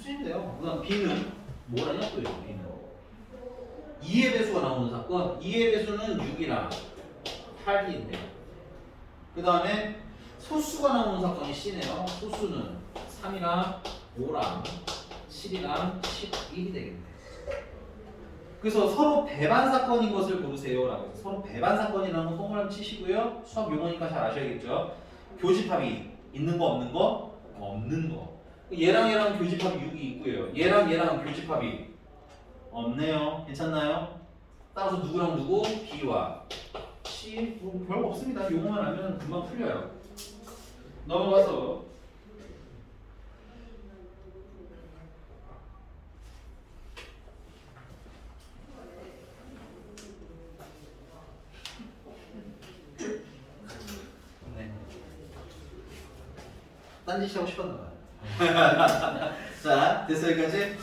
푸시면 돼요. 그 다음 B는 뭐라냐 또 이거 B는 2의 배수가 나오는 사건. 2의 배수는 6이랑 8인데 그 다음에 소수가 나오는 사건이 C네요. 소수는 3이랑 5랑 7이랑 11이 되겠네. 그래서 서로 배반 사건인 것을 고르세요 라고 해서 서로 배반 사건이라는 건 동그라미 치시고요. 수학 용어니까 잘 아셔야겠죠. 교집합이 있는 거 없는 거? 없는 거. 얘랑 얘랑 교집합이 6이 있고요. 얘랑 얘랑 교집합이 없네요. 괜찮나요? 따라서 누구랑 누구? B와 C. 뭐 별거 없습니다. 용어만 알면 금방 풀려요. 넘어가서 네. 딴짓이 하고 싶었나 봐요. 자, 됐어 여기까지.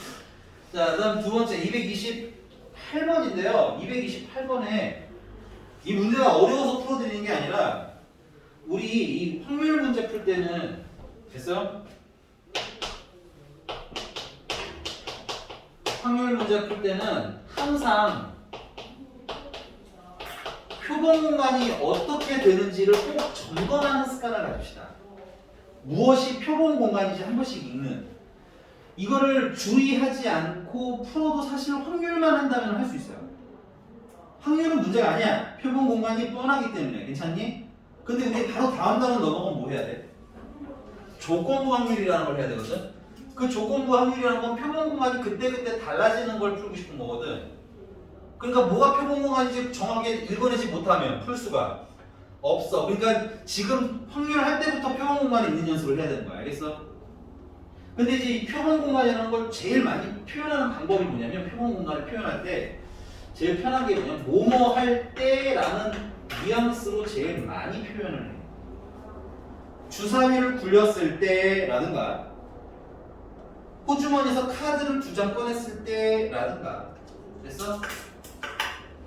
자, 그다음 두 번째 228번인데요. 228번에 이 문제가 어려워서 풀어드리는 게 아니라 우리 이 확률 문제 풀 때는 됐어요? 확률 문제 풀 때는 항상 표본 공간이 어떻게 되는지를 꼭 점검하는 습관을 가집시다. 무엇이 표본 공간인지 한 번씩 읽는. 이거를 주의하지 않고 풀어도 사실 확률만 한다면 할 수 있어요. 확률은 문제가 아니야. 표본 공간이 뻔하기 때문에. 괜찮니? 근데 우리 바로 다음 단원 넘어가면 뭐 해야 돼? 조건부 확률이라는 걸 해야 되거든. 그 조건부 확률이라는 건 표본 공간이 그때그때 달라지는 걸 풀고 싶은 거거든. 그러니까 뭐가 표본 공간인지 정확하게 읽어내지 못하면 풀 수가 없어. 그러니까 지금 확률 할 때부터 표본 공간이 있는 연습을 해야 되는 거야. 알겠어? 근데 이제 이 표본 공간이라는 걸 제일 많이 표현하는 방법이 뭐냐면 표본 공간을 표현할 때 제일 편한 게 뭐냐면 뭐뭐 할 때라는 뉘앙스로 제일 많이 표현을 해. 주사위를 굴렸을 때라든가 호주머니에서 카드를 2장 꺼냈을 때라든가 됐어?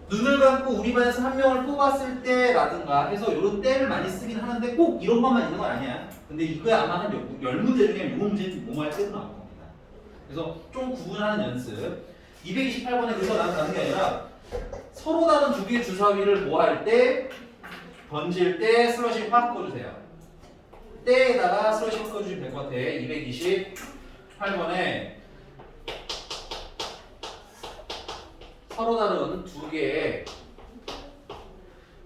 눈을 감고 우리 반에서 한 명을 뽑았을 때라든가 해서 이런 때를 많이 쓰긴 하는데 꼭 이런 것만 있는 건 아니야. 근데 이거 아마 한 10문제 중에 이 문제는 뭐뭐 할 때도 나올 겁니다. 그래서 좀 구분하는 연습. 228번에 그래서 나는 게 아니라 서로 다른 두 개의 주사위를 뭐 할 때 던질 때 슬러시 확 꺼주세요. 때에다가 슬러시 확 꺼주시면 될 것 같아. 228번에 서로 다른 두 개의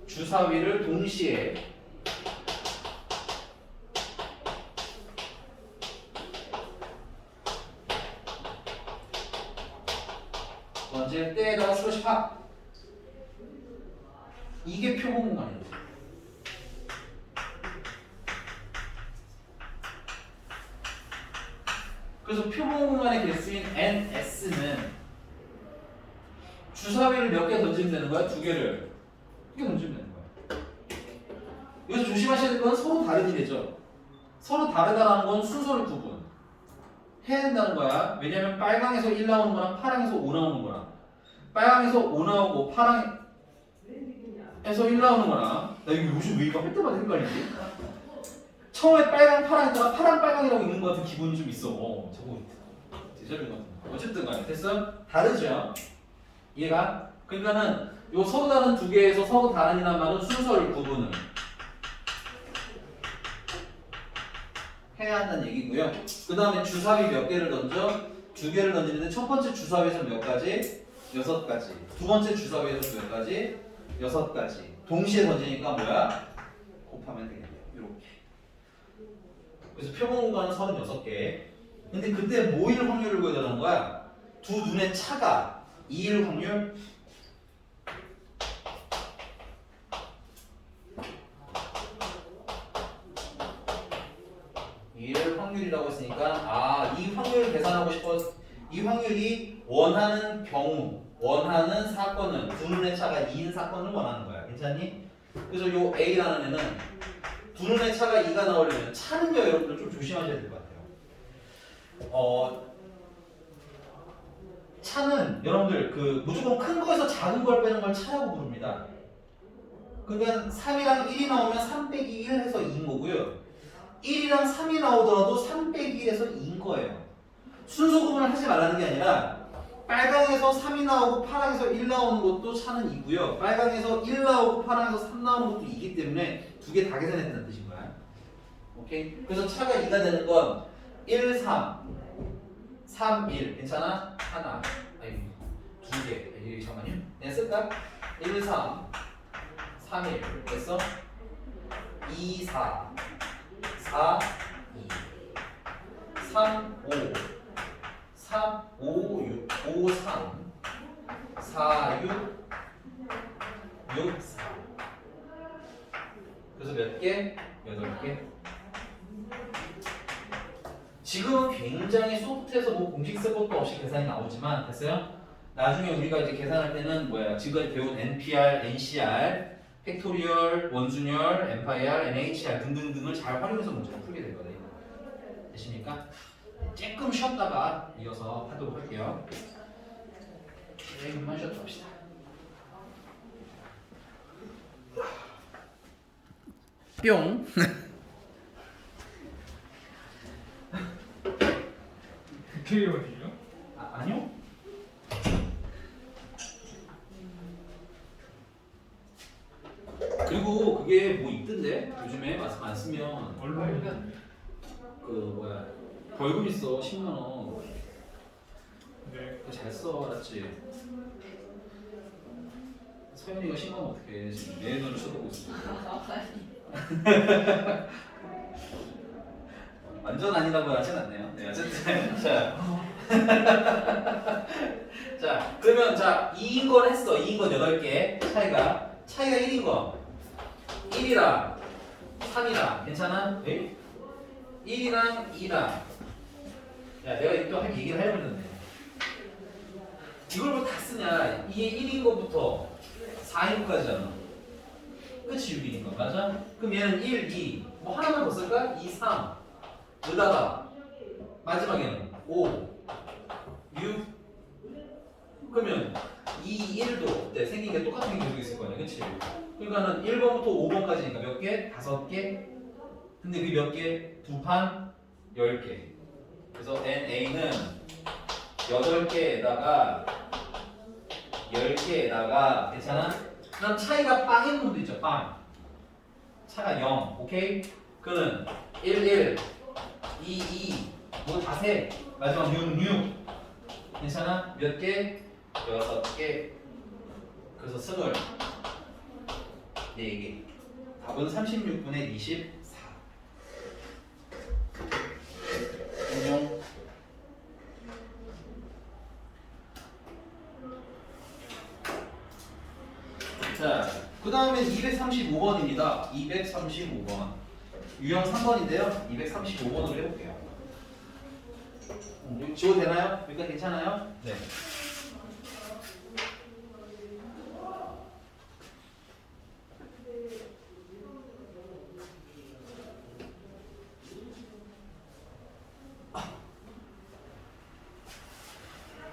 주사위를 동시에 던질 때에다가 슬러시 확. 이게 표본 공간이에요. 그래서 표본 공간의 개수인 NS는 주사위를 몇 개 던지면 되는 거야? 2개를. 2개 던지면 되는 거야. 여기서 조심하셔야 될 건 서로 다른 일이죠. 서로 다르다라는 건 순서를 구분 해야 된다는 거야. 왜냐면 빨강에서 1 나오는 거랑 파랑에서 5 나오는 거랑 빨강에서 5 나오고 파랑에서 1 나오는 거랑 나 이거 요즘 왜 이거 할 때마다 헷갈리지? 처음에 빨강 파랑 있다가 파랑 빨강이라고 읽는 것 같은 기분이 좀 있어. 저거 대자뷰 같은 거. 어쨌든 간에 됐어? 다르죠? 이해가? 그러니까는 요 서로 다른 두 개에서 서로 다른이란 말은 순서를 구분을 해야 한다는 얘기고요. 그 다음에 주사위 몇 개를 던져? 2개를 던지는데 첫 번째 주사위에서 몇 가지? 6가지. 두 번째 주사위에서 몇 가지? 6가지. 동시에 던지니까 뭐야? 곱하면 되겠네요. 이렇게. 그래서 표본 공간은 36개. 근데 그때 뭐일 확률을 구해달라는 거야? 두 눈의 차가 2일 확률? 이일 확률이라고 했으니까 이 확률을 계산하고 싶어. 이 확률이 원하는 경우, 원하는 사건은 두 눈의 차가 2인 사건을 원하는 거야. 괜찮니? 그래서 요 A라는 애는 두 눈의 차가 2가 나오려면 차는요 여러분들 좀 조심하셔야 될 것 같아요. 차는 여러분들 그 무조건 큰 거에서 작은 걸 빼는 걸 차라고 부릅니다. 그러면 3이랑 1이 나오면 3 빼기 1 해서 2인 거고요. 1이랑 3이 나오더라도 3 빼기 1 해서 2인 거예요. 순서 구분을 하지 말라는 게 아니라 빨강에서 3이 나오고 파랑에서 1 나오는 것도 차는 2고요. 빨강에서 1 나오고 파랑에서 3 나오는 것도 2기 때문에 두 개 다 계산했다는 뜻인 거야. 오케이? 그래서 차가 2가 되는 건 1, 3, 3, 1 괜찮아? 하나, 아니 두 개. 잠깐만요. 내가 쓸까? 1, 3, 3, 1 됐어? 2, 4, 4, 2, 3, 5, 3, 5, 6, 5, 3, 4, 6, 6, 4. 그래서 몇 개? 8개. 지금 굉장히 소프트해서 뭐 공식 쓸 것도 없이 계산이 나오지만 됐어요? 나중에 우리가 이제 계산할 때는 뭐야? 지금까지 배운 NPR, NCR, 팩토리얼, 원순열, MPR, NHR 등등등을 잘 활용해서 문제를 풀게 될 거예요. 되십니까? 조금 쉬었다가 이어서 하도록 할게요. 조금만 쉬었다 합시다. 뿅. 극혐이거든요. 아니요. 그리고 그게 뭐 있던데 요즘에 말씀 안 쓰면 언론에 그 뭐야 벌금 있어 10만 원. 네. 잘 써, 알았지? 서연이가 심하면 어떡해. 지금 내 눈을 쳐다보고 있어. 완전 아니라고 하진 않네요. 네, 어쨌든. 자. 자, 그러면 자, 2인 걸 했어. 2인 건 8개. 차이가 1인 거. 1이랑 3이랑. 괜찮아? 네? 1이랑 2랑. 야, 내가 또 얘기를 해버렸네. 이걸 뭐 다 쓰냐? 이게 1인 거부터 4인 거까지잖아. 끝이 6인 거 맞아? 그럼 얘는 1, 2. 뭐 하나만 더 쓸까? 2, 3. 여기다가 마지막에는 5, 6. 그러면 2, 1도 어때? 생긴 게 똑같은 게 계속 있을 거 아니야, 그치? 그러니까는 1번부터 5번까지니까 몇 개? 5개? 근데 그게 몇 개? 두 판? 10개. 그래서 NA는 8개에다가 10개에다가 괜찮아? 그럼 차이가 빵인 놈도 있죠, 빵. 차가 0, 오케이? 그는 1, 1, 2, 2, 뭐 다 세. 마지막 6, 6. 괜찮아? 몇 개? 6개. 그래서 승을 4개. 답은 36분의 24. 인용. 자, 그 다음에 235번입니다. 235번. 유형 3번인데요. 235번으로 해볼게요. 지워도 되나요? 여기까지 괜찮아요? 네. 아.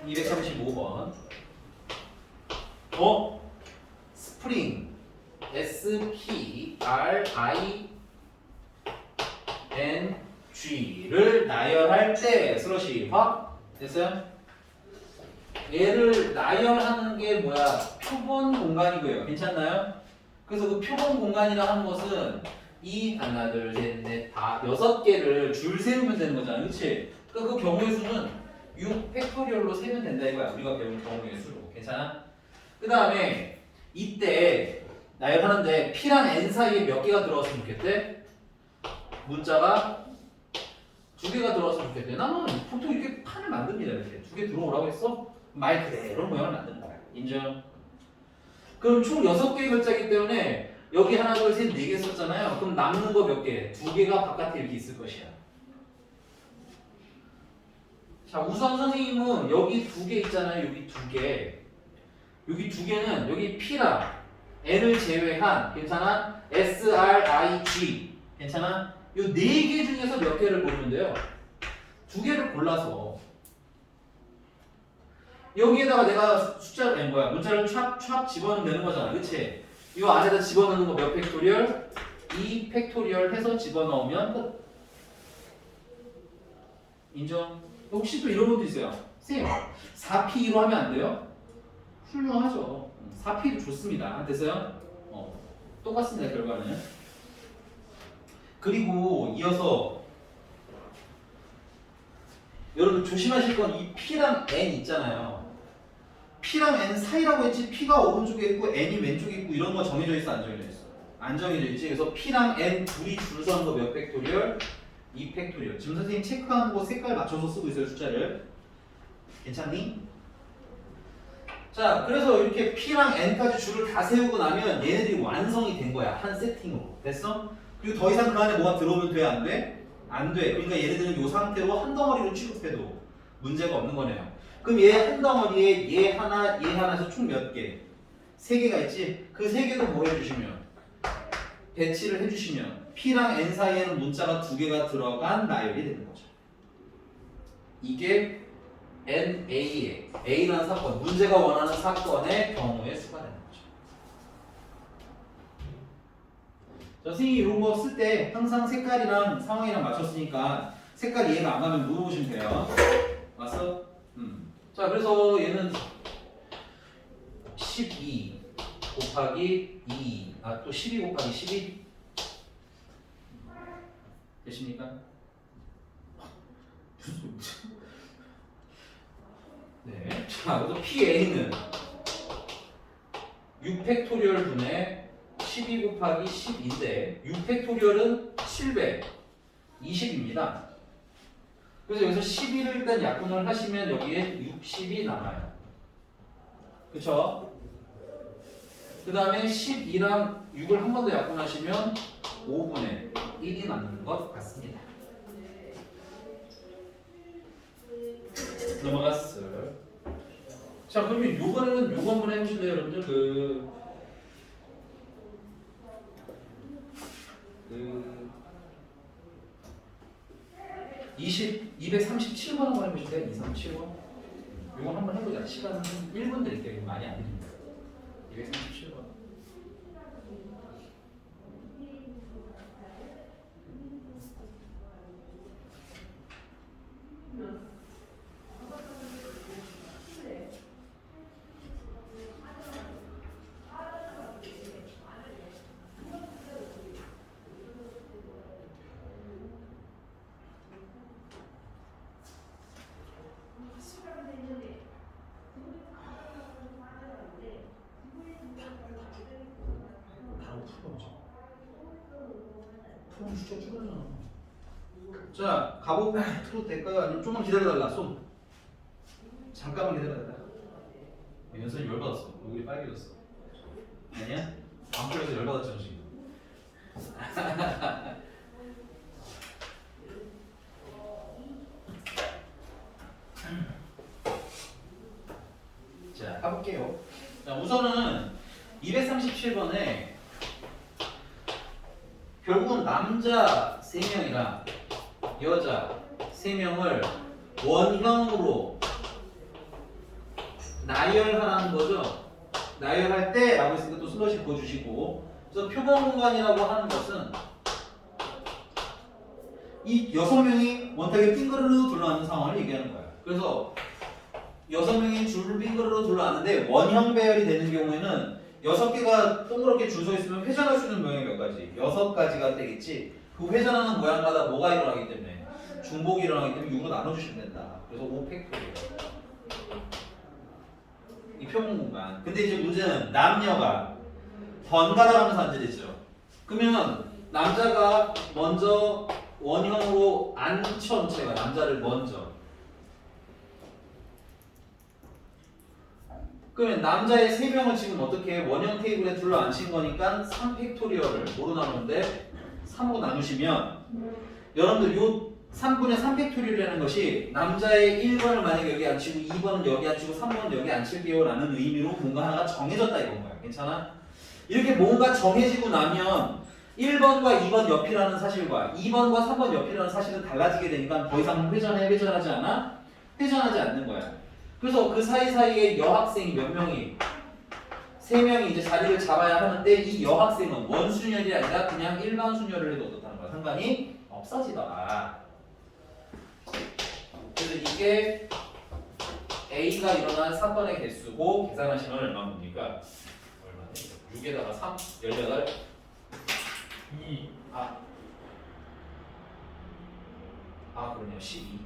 235번. 스프링 SPRING를 나열할 때 슬러시 화 됐어요? 얘를 나열하는 게 뭐야? 표본 공간이고요. 괜찮나요? 그래서 그 표본 공간이라 하는 것은 이 하나 둘셋넷다 6개를 줄 세우면 되는 거잖아, 그렇지? 그러니까 그 경우의 수는 6 팩토리얼로 세면 된다 이거야. 우리가 배운 경우의 수로. 괜찮아? 그 다음에 이때 나열하는데 P랑 N 사이에 몇 개가 들어갔으면 좋겠대? 문자가 2개가 들어갔으면 좋겠대. 나는 보통 이렇게 판을 만듭니다. 이렇게 2개 들어오라고 했어? 말 그대로 모양을 만드는 거야. 인정? 그럼 총 6개의 글자이기 때문에 여기 하나 둘 셋 4개 썼잖아요. 그럼 남는 거 몇 개? 2개가 바깥에 이렇게 있을 것이야. 자, 우선 선생님은 여기 2개 있잖아요. 여기 2개. 여기 2개는 여기 P랑 N을 제외한 괜찮아? SRIG 괜찮아? 이 4개 중에서 몇 개를 고르면 돼요? 2개를 골라서 여기에다가 내가 문자를 촥촥 집어넣으면 되는 거잖아, 그치? 이 안에다 집어넣는 거 몇 팩토리얼? 2 팩토리얼 해서 집어넣으면 끝. 인정? 혹시 또 이런 것도 있어요. 쌤, 4P2로 하면 안 돼요? 훌륭하죠. 4P도 좋습니다. 됐어요? 똑같습니다, 결과는. 그리고 이어서 여러분 조심하실 건 이 P랑 N 있잖아요. P랑 N 사이라고 했지 P가 오른쪽에 있고 N이 왼쪽에 있고 이런 거 정해져 있어, 안 정해져 있어? 안 정해져 있지. 그래서 P랑 N 둘이 줄 서는 거 몇 팩토리얼? 2 팩토리얼. 지금 선생님 체크하는 거 색깔 맞춰서 쓰고 있어요, 숫자를. 괜찮니? 자, 그래서 이렇게 P랑 N까지 줄을 다 세우고 나면 얘네들이 완성이 된 거야, 한 세팅으로. 됐어? 그리고 더 이상 그 안에 뭐가 들어오면 돼, 안 돼? 안 돼. 그러니까 얘네들은 이 상태로 한 덩어리로 취급해도 문제가 없는 거네요. 그럼 얘 한 덩어리에 얘 하나에서 총 몇 개? 3개가 있지? 그 3개도 뭐 해주시면? 배치를 해주시면 P랑 N 사이에는 문자가 2개가 들어간 나열이 되는 거죠. 이게 NA의 A라는 사건, 문제가 원하는 사건의 경우의 수가 되는 거죠. 선생님이 이런 거 쓸 때 항상 색깔이랑 상황이랑 맞췄으니까 색깔 이해가 안 가면 물어보시면 돼요. 왔어? 자, 그래서 얘는 12 곱하기 2, 또 12 곱하기 12 되십니까? 네. 자, 그래서 PA는 6팩토리얼 분의 12 곱하기 10인데 6팩토리얼은 700, 20입니다. 그래서 여기서 11을 일단 약분을 하시면 여기에 60이 남아요. 그쵸? 그 다음에 12랑 6을 한 번 더 약분하시면 5분의 1이 남는 것 같습니다. 넘어갔어요. 자, 그러면 요거는 요거 한번 해보실래요, 여러분들? 237번 한번 해보실래요? 237번. 요거 한번 해보자. 시간은 1분 드릴게요. 이거 많이 안 드립니다. 237번. 푸는 숫자 줄어잖아. 자, 가보고 틀어도 될까요? 아니면 좀만 기다려달라. 손. 잠깐만 기다려달라. 연선이 열받았어. 얼굴이 빨개졌어. 아니야? 안 풀려서 열받았죠 지금. 자, 가볼게요. 자, 우선은 237번에 결국은 남자 3명이랑 여자 3명을 원형으로 나열하라는 거죠. 나열할 때 라고 했으니까 또 슬러시 보여주시고, 그래서 표본 공간이라고 하는 것은 이 6명이 원탁에 빙그르르 둘러앉는 상황을 얘기하는 거야. 그래서 6명이 줄을 빙그르르 둘러앉는데 원형 배열이 되는 경우에는 6개가 동그랗게 줄 서 있으면 회전할 수 있는 모양이 몇 가지? 6가지가 되겠지. 그 회전하는 모양마다 뭐가 일어나기 때문에? 중복이 일어나기 때문에 6으로 나눠주시면 된다. 그래서 5팩토리얼. 이 표본 공간. 근데 이제 문제는 남녀가 번갈아 가면서 앉아있죠. 그러면 남자가 먼저 원형으로 앉혀놓자. 남자를 먼저. 그러면 남자의 3명을 지금 어떻게 원형 테이블에 둘러 앉힌 거니까 3팩토리얼을 뭐로 나누는데 3으로 나누시면 여러분들 요 3분의 3팩토리얼이라는 것이 남자의 1번을 만약에 여기 앉히고 2번은 여기 앉히고 3번은 여기 앉힐게요 라는 의미로 뭔가 하나가 정해졌다 이건 거야. 괜찮아? 이렇게 뭔가 정해지고 나면 1번과 2번 옆이라는 사실과 2번과 3번 옆이라는 사실은 달라지게 되니까 더 이상 회전하지 않아? 회전하지 않는 거야. 그래서 그 사이사이에 여학생이 몇 명이? 3명이 이제 자리를 잡아야 하는데 이 여학생은 원순열이 아니라 그냥 일반 순열을 해도 어떻다는 거야. 상관이 없어지더라. 그래서 그래서 이게 A가 일어난 사건의 개수고 계산하시면 얼마 봅니까? 얼마네? 6에다가 3, 18 2. 그러네요. 12.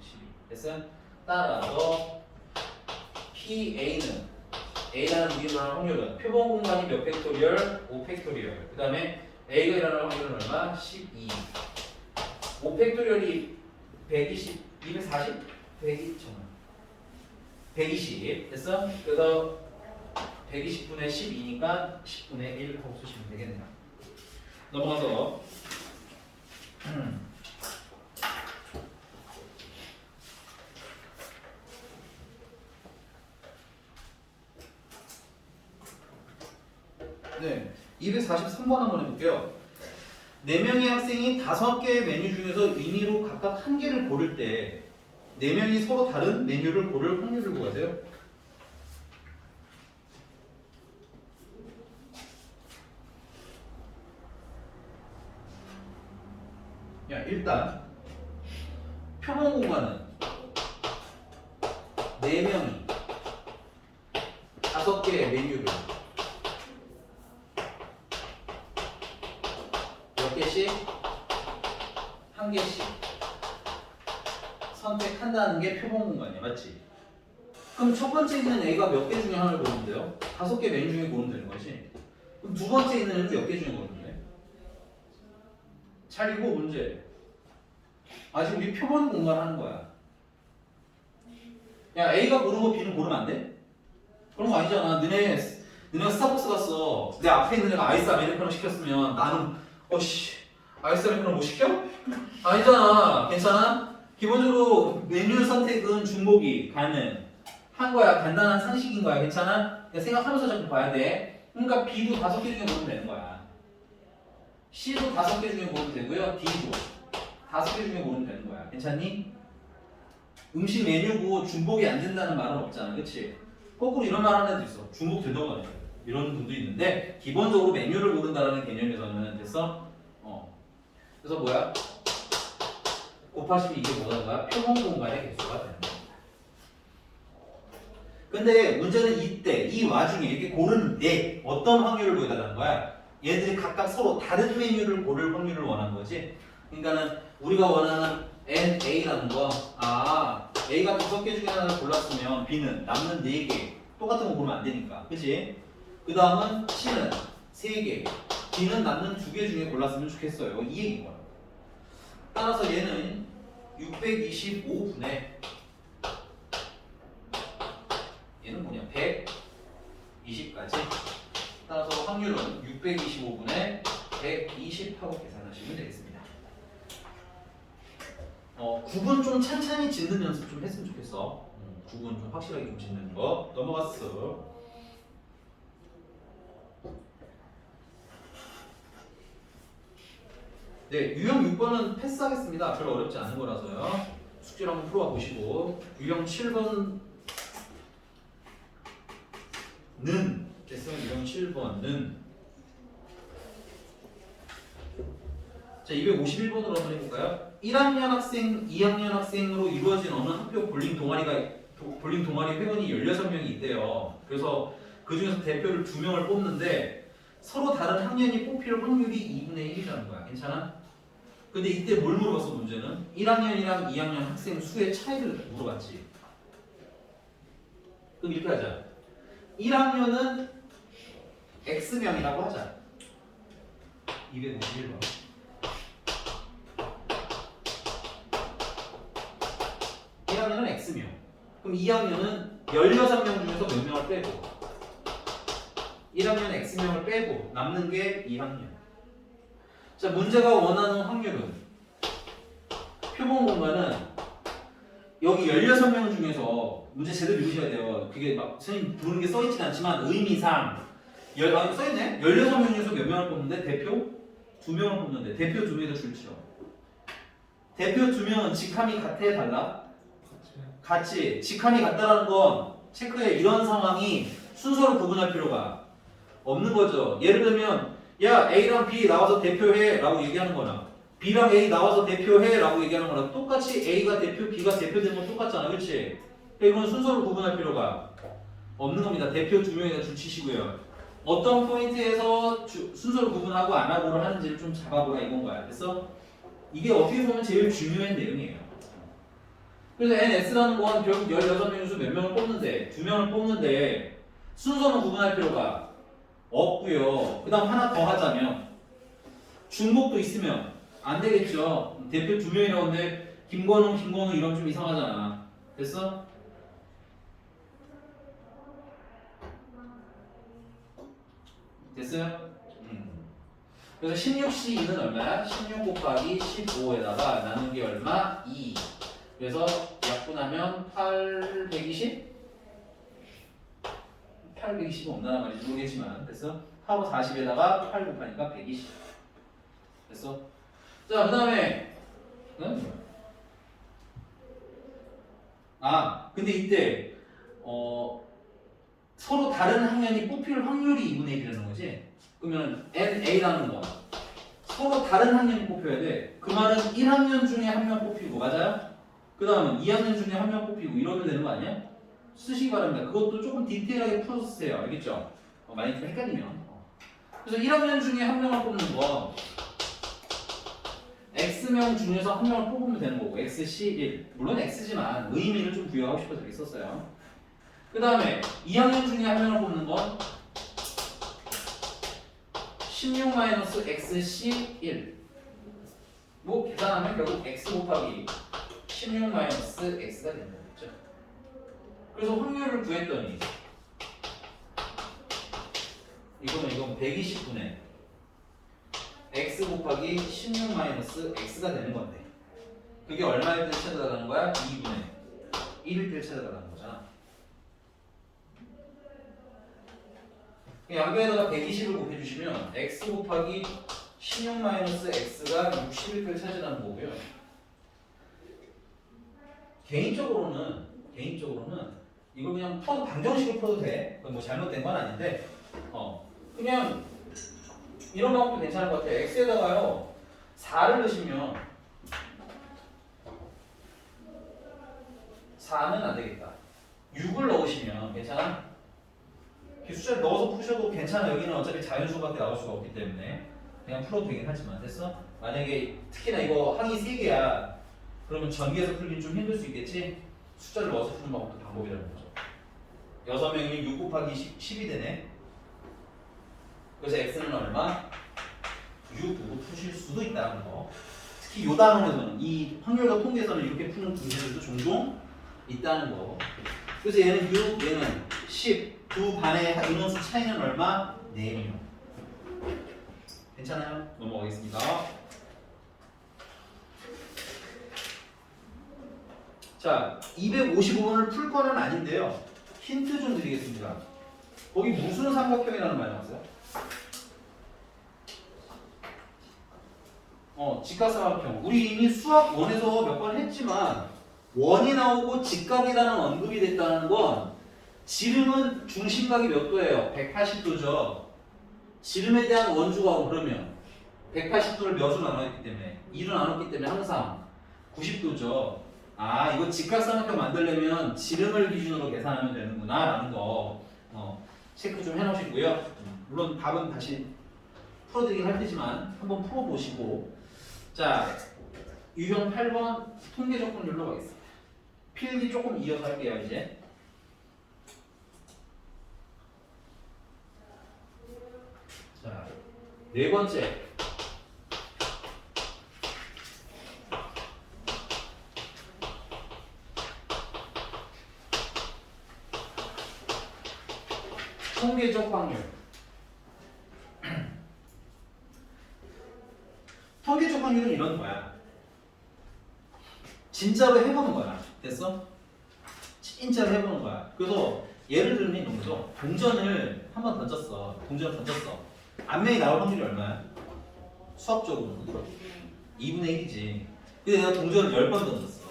12. 됐어요? 따라서 PA는 A라는 무게 일어날 확률은 표본 공간이 몇 팩토리얼? 5 팩토리얼. 그 다음에 A가 일어날 확률은 얼마? 12. 5 팩토리얼이 120, 240? 120 됐어? 그래서 120분의 12니까 10분의 1 하고 쓰시면 되겠네요. 넘어가서 네, 243번 한번 해볼게요. 4명의 학생이 5개의 메뉴 중에서 임의로 각각 한 개를 고를 때 4명이 서로 다른 메뉴를 고를 확률을 구하세요. 야, 일단 표본 공간은 4명이 5개의 메뉴를 몇 개씩? 한 개씩 선택한다는 게 표본 공간이야, 맞지? 그럼 첫 번째 있는 A가 몇 개 중에 하나를 고르면 돼요? 5개 메뉴 중에 고르면 되는 거지. 그럼 두 번째 있는 애는 몇 개 중에 고르면 돼? 잘 읽어 문제. 아직 우리 표본 공간 하는 거야. 야, A가 고른 거 B는 고르면 안 돼? 그런 거 아니잖아. 너네가 스타벅스 갔어. 내 앞에 있는 애가 아이스 아메리카노 시켰으면 나는 아이스 아메리카노 못 시켜? 아니잖아. 괜찮아? 기본적으로 메뉴 선택은 중복이 가능한 거야. 간단한 상식인 거야. 괜찮아? 그냥 생각하면서 자꾸 봐야 돼. 그러니까 B도 5개 중에 고르면 되는 거야. C도 5개 중에 고르면 되고요. D도 5개 중에 고르면 되는 거야. 괜찮니? 음식 메뉴고 중복이 안 된다는 말은 없잖아. 그치? 거꾸로 이런 말 하는 애도 있어. 중복 된다고 하죠. 이런 분도 있는데 기본적으로 메뉴를 고른다는 개념에서는 됐어? 그래서 뭐야? 곱하시면 이게 뭐라는 거야? 표본 공간의 개수가 되는 거야. 근데 문제는 이때 이 와중에 이렇게 고르는데 어떤 확률을 구해달라는 거야? 얘들이 각각 서로 다른 메뉴를 고를 확률을 원하는 거지. 그러니까는 우리가 원하는 NA라는 거, A가 5개 중에 하나를 골랐으면 B는 남는 4개 똑같은 거 고르면 안 되니까, 그치? 그 다음은 C는 3개, D는 남는 2개 중에 골랐으면 좋겠어요. 이 얘기인 거야. 따라서 얘는 625분의 얘는 뭐냐? 120까지. 따라서 확률은 625분의 120 하고 계산하시면 되겠습니다. 9분 좀 찬찬히 짓는 연습 좀 했으면 좋겠어. 9분 좀 확실하게 좀 짓는 거. 넘어갔어. 네, 유형 6번은 패스하겠습니다. 별로 어렵지 않은 거라서요. 숙제를 한번 풀어봐 보시고 유형 7번은 됐으면 유형 7번은 자, 251번으로 한번 해볼까요? 1학년 학생, 2학년 학생으로 이루어진 어느 학교 볼링 동아리 회원이 16명이 있대요. 그래서 그 중에서 대표를 2명을 뽑는데 서로 다른 학년이 뽑힐 확률이 2분의 1이라는 거야. 괜찮아? 근데 이때 뭘 물어봤어 문제는? 1학년이랑 2학년 학생 수의 차이를 물어봤지. 그럼 이렇게 하자. 1학년은 X명이라고 하자. 251번. 1학년은 X명. 그럼 2학년은 16명 중에서 몇 명을 빼고 1학년 X명을 빼고 남는 게 2학년. 자, 문제가 원하는 확률은 표본 공간은 여기 16명 중에서 문제 제대로 읽으셔야 돼요. 그게 막 선생님 부르는 게 써있진 않지만 의미상 써있네? 16명 중에서 몇 명을 뽑는데 대표 2명을 뽑는데 대표 2명에서 줄치죠. 대표 2명은 직함이 같아 달라? 같이. 직함이 같다라는 건 체크해. 이런 상황이 순서로 구분할 필요가 없는 거죠. 예를 들면 야 A랑 B 나와서 대표해 라고 얘기하는 거나 B랑 A 나와서 대표해 라고 얘기하는 거랑 똑같이 A가 대표, B가 대표되는 건 똑같잖아. 그렇지? 이건 순서를 구분할 필요가 없는 겁니다. 대표 두 명이나 줄치시고요. 어떤 포인트에서 순서를 구분하고 안 하고를 하는지를 좀 잡아보라 이건 거야. 그래서 이게 어떻게 보면 제일 중요한 내용이에요. 그래서 NS라는 건 결국 16명 중에서 몇 명을 뽑는데 2명을 뽑는데 순서는 구분할 필요가 없고요. 그 다음 하나 더 하자면 중복도 있으면 안 되겠죠. 대표 2명이 나오는데 김건웅 이러면 좀 이상하잖아. 됐어? 됐어요? 그래서 16C2는 얼마야? 16 곱하기 15에다가 나누기 얼마? 2. 그래서 약분하면 820? 820은 없나 말인지 모르겠지만 됐어? 8로 40에다가 8 곱하니까 120. 됐어? 자, 그 다음에 근데 이때 서로 다른 학년이 뽑힐 확률이 2분의 1이라는 거지? 그러면 NA라는 건 서로 다른 학년이 뽑혀야 돼. 그 말은 1학년 중에 한 명 뽑히고 맞아요? 그 다음은 2학년 중에 한 명 뽑히고 이러면 되는 거 아니야? 쓰시기 바랍니다. 그것도 조금 디테일하게 풀어서 쓰세요. 알겠죠? 만약에 좀 헷갈리면 그래서 1학년 중에 한 명을 뽑는 건 X명 중에서 한 명을 뽑으면 되는 거고 XC1 물론 X지만 의미를 좀 부여하고 싶어서 이렇게 썼어요. 그 다음에 2학년 중에 한 명을 뽑는 건 16-XC1 뭐 계산하면 결국 X 곱하기 16-X가 되는 거죠. 그래서 확률을 구했더니 이건 120분의 X 곱하기 16-X가 되는 건데 그게 얼마일 때 찾아가는 거야? 2분의 1일 때 찾아가는 거잖아. 양변에다가 120을 곱해주시면 X 곱하기 16-X가 60일 때 차지하는 거고요. 개인적으로는 이걸 그냥 풀어도 방정식으로 풀어도 돼. 그건 뭐 잘못된 건 아닌데 그냥 이런 방법도 괜찮을 것 같아요. X에다가요 4를 넣으시면 4는 안 되겠다. 6을 넣으시면 괜찮아? 이렇게 숫자를 넣어서 푸셔도 괜찮아. 여기는 어차피 자연수밖에 나올 수가 없기 때문에 그냥 풀어도 되긴 하지만 됐어? 만약에 특히나 이거 항이 3개야 그러면 전기에서 풀기는 좀 힘들 수 있겠지? 숫자를 넣어서 푸는 방법도 방법이라는 거죠. 6명이면 6 곱하기 10이 되네. 그래서 x는 얼마? 6으로 푸실 수도 있다는 거. 특히 요 단원에서는 이 확률과 통계에서는 이렇게 푸는 문제들도 종종 있다는 거. 그래서 얘는 6, 얘는 10. 두 반의 인원수 차이는 얼마? 4명. 괜찮아요? 넘어가겠습니다. 자, 255번을 풀 거는 아닌데요. 힌트 좀 드리겠습니다. 거기 무슨 삼각형이라는 말 나왔어요? 직각삼각형. 우리 이미 수학 1에서 몇 번 했지만 원이 나오고 직각이라는 언급이 됐다는 건 지름은 중심각이 몇 도예요? 180도죠. 지름에 대한 원주가 그러면 180도를 몇으로 나눴기 때문에 2로 나눴기 때문에 항상 90도죠. 이거 직각삼각형 만들려면 지름을 기준으로 계산하면 되는구나 라는 거 체크 좀 해놓으시고요. 물론 답은 다시 풀어드리긴 할 테지만 한번 풀어보시고 자 유형 8번 통계 조건율로 가겠습니다. 필기 조금 이어서 할게요. 이제 자, 네 번째 통계적 확률. 통계적 확률은 이런 거야. 진짜로 해보는 거야. 됐어? 진짜로 해보는 거야. 그래서 예를 들면 이런 거죠. 동전을 한 번 던졌어. 앞면이 나올 확률이 얼마야? 수학적으로는 2분의 1이지. 근데 내가 동전을 10번 던졌어.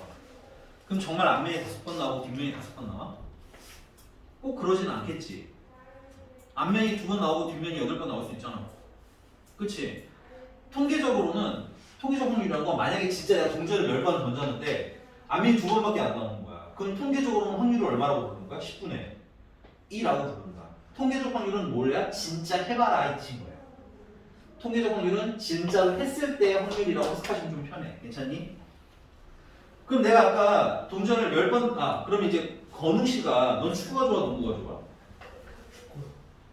그럼 정말 앞면이 5번 나오고 뒷면이 5번 나와? 꼭 그러지는 않겠지. 앞면이 2번 나오고 뒷면이 8번 나올 수 있잖아. 그치? 통계적으로는 통계적 확률이라는 건 만약에 진짜 내가 동전을 10번 던졌는데 안면이 2번밖에 안 나오는 거야. 그럼 통계적으로는 확률을 얼마라고 부르는 거야? 10분의 1라고 부른다. 통계적 확률은 뭐야? 진짜 해봐라 이 뜻인 거야. 통계적 확률은 진짜로 했을 때의 확률이라고 해석하시면 좀 편해. 괜찮니? 그럼 내가 아까 동전을 10번 그럼 이제 건우 씨가 넌 축구가 좋아 농구가 좋아?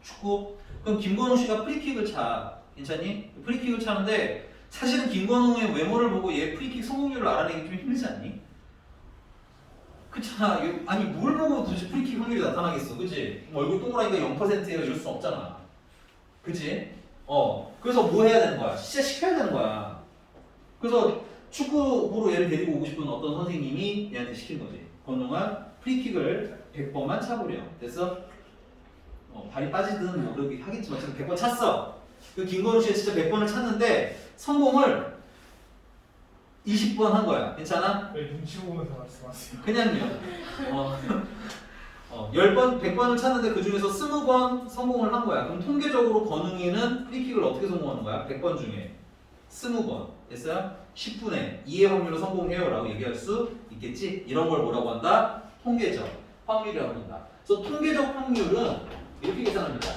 축구? 그럼 김건우 씨가 프리킥을 차. 괜찮니? 프리킥을 차는데 사실은 김건우의 외모를 보고 얘 프리킥 성공률을 알아내기 좀 힘들지 않니? 그렇잖아. 아니 뭘 보고 도대체 프리킥 확률이 나타나겠어. 그치? 얼굴 동그라니까 0%예요 이럴 수 없잖아. 그치? 그래서 뭐 해야 되는 거야? 진짜 시켜야 되는 거야. 그래서 축구부로 얘를 데리고 오고 싶은 어떤 선생님이 얘한테 시킨 거지. 건우가 프리킥을 100번만 차보려. 됐어? 발이 빠지든 뭐 그렇게 하겠지만 지금 100번 찼어. 그 김건우 씨가 진짜 100번을 찼는데 성공을 20번 한 거야. 괜찮아? 왜 눈치 보면서 말씀하세요? 그냥요. 10번, 100번을 찼는데 그 중에서 20번 성공을 한 거야. 그럼 통계적으로 건웅이는 프리킥을 어떻게 성공하는 거야? 100번 중에 20번. 됐어요? 10분의 2의 확률로 성공해요 라고 얘기할 수 있겠지? 이런 걸 뭐라고 한다? 통계적 확률이라고 한다. 그래서 통계적 확률은 이렇게 계산합니다.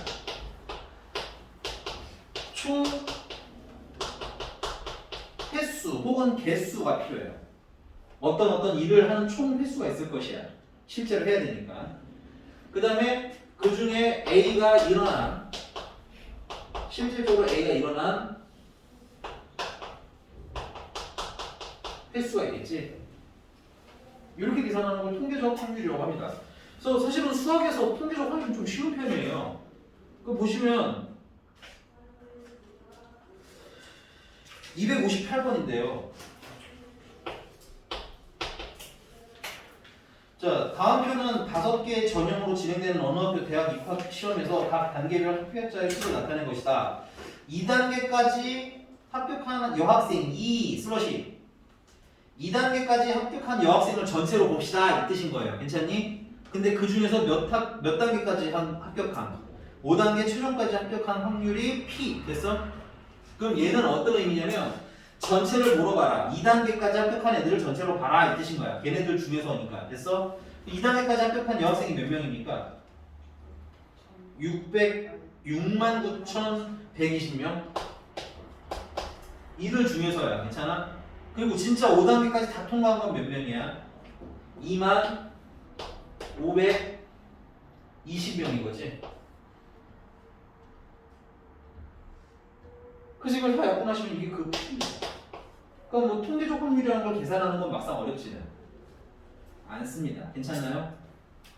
총 횟수 혹은 개수가 필요해요. 어떤 일을 하는 총 횟수가 있을 것이야. 실제로 해야 되니까. 그 다음에 그 중에 A가 일어난 실질적으로 A가 일어난 횟수가 있겠지. 이렇게 계산하는 걸 통계적 확률이라고 합니다. 그래서 사실은 수학에서 통계적 확률은 좀 쉬운 편이에요. 그 보시면 258번인데요. 자, 다음 표는 5개 전형으로 진행되는 어느 학교 대학 입학 시험에서 각 단계별 합격자의 수를 나타낸 것이다. 2단계까지 합격한 여학생 2단계까지 합격한 여학생을 전체로 봅시다 이 뜻인 거예요. 괜찮니? 근데 그 중에서 몇 단계까지 합격한 5단계 최종까지 합격한 확률이 P 됐어? 그럼 얘는 어떤 의미냐면 전체를 물어봐라. 2단계까지 합격한 애들을 전체로 봐라 이 뜻인 거야. 걔네들 중에서니까. 됐어? 2단계까지 합격한 여학생이 몇 명입니까? 69,120명? 이들 중에서야. 괜찮아? 그리고 진짜 5단계까지 다 통과한 건 몇 명이야? 25,520명인 거지. 그래서 이걸 다 약분하시면 이게 그 P입니다. 그러니까 뭐 통계적 확률이라는 걸 계산하는 건 막상 어렵지는 않습니다. 괜찮나요?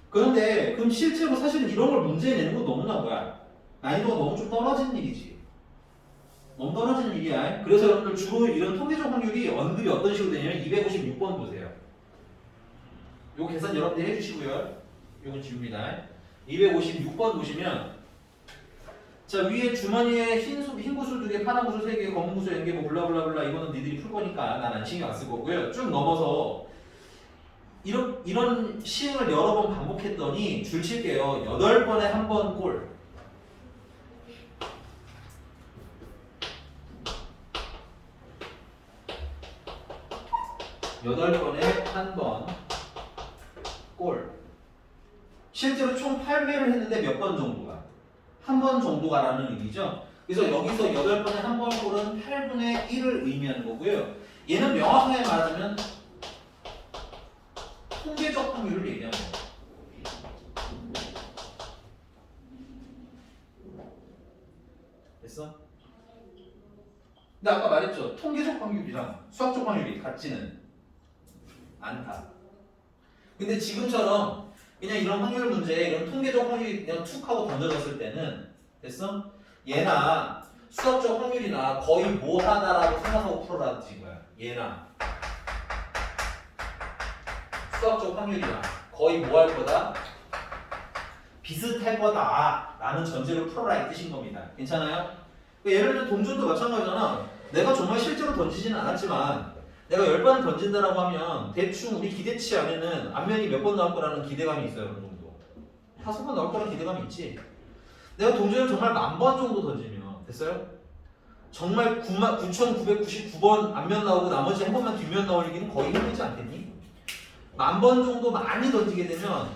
그런데 그럼 실제로 사실은 이런 걸 문제에 내는 건 너무나 뭐야? 난이도가 너무 좀 떨어지는 일이지. 너무 떨어지는 일이야. 그래서 여러분들 주로 이런 통계적 확률이 언급이 어떤 식으로 되냐면 256번 보세요. 요 계산 여러분들 해주시고요. 요건 지웁니다. 256번 보시면 자 위에 주머니에 흰 구슬 2개, 파란 구슬 3개, 검은 구슬 4개 뭐 블라블라블라 이거는 니들이 풀 거니까 난 안 신경 안 쓸 거고요. 쭉 넘어서 이런 시행을 여러 번 반복했더니 줄 칠게요. 8번에 한 번 꼴. 8번에 한 번 꼴. 실제로 총 8회를 했는데 몇 번 정도가? 한 번 정도가라는 의미죠. 그래서 여기서 8번에 한 번 꼴은 8분의 1을 의미하는 거고요. 얘는 명확하게 말하자면 통계적 확률을 얘기하는 거예요. 됐어? 근데 아까 말했죠. 통계적 확률이랑 수학적 확률이 같지는 않다. 근데 지금처럼 그냥 이런 확률 문제, 이런 통계적 확률이 그냥 툭 하고 던져졌을 때는 됐어? 얘나 수학적 확률이나 거의 뭐 하나라고 생각하고 풀어라든지 이거야. 얘나 수학적 확률이나 거의 뭐 할 거다? 비슷할 거다 라는 전제로 풀어라 이 뜻인 겁니다. 괜찮아요? 그러니까 예를 들어 동전도 마찬가지잖아. 내가 정말 실제로 던지지는 않았지만 내가 10번 던진다라고 하면 대충 우리 기대치 안에는 앞면이 몇 번 나올 거라는 기대감이 있어요. 어느 정도 5번 나올 거라는 기대감이 있지. 내가 동전을 정말 10,000번 정도 던지면 됐어요? 정말 9,999번 앞면 나오고 나머지 한 번만 뒷면 나오기는 거의 힘들지 않겠니? 10,000번 정도 많이 던지게 되면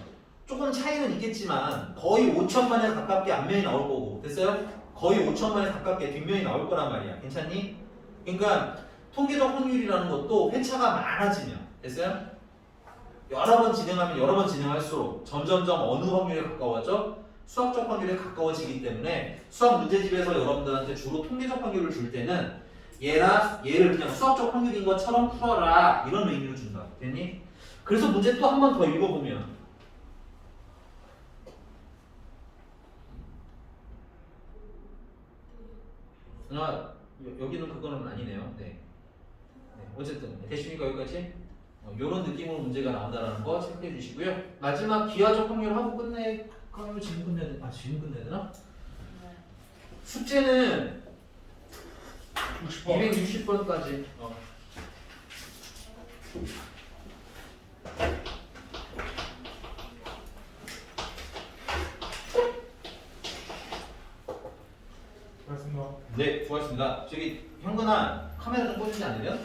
조금 차이는 있겠지만 거의 5,000만에 가깝게 앞면이 나올 거고 됐어요? 거의 5,000만에 가깝게 뒷면이 나올 거란 말이야. 괜찮니? 그러니까 통계적 확률이라는 것도 회차가 많아지면 됐어요? 여러 번 진행하면 여러 번 진행할수록 점점점 어느 확률에 가까워져? 수학적 확률에 가까워지기 때문에 수학 문제집에서 여러분들한테 주로 통계적 확률을 줄 때는 얘를 그냥 수학적 확률인 것처럼 풀어라 이런 의미로 준다. 됐니? 그래서 문제 또 한 번 더 읽어보면 여기는 그거는 아니네요. 네. 어쨌든 되십니까 여기까지? 이런 느낌으로 문제가 나온다는 거 체크해 주시고요. 마지막 기하적 확률 하고 끝낼까요? 지금 끝내야 되나? 지금 끝내야 되나? 숙제는 60번. 260번까지. 고맙습니다. 네, 수고하셨습니다. 저기 현근아 카메라 좀 꺼주지 않으면?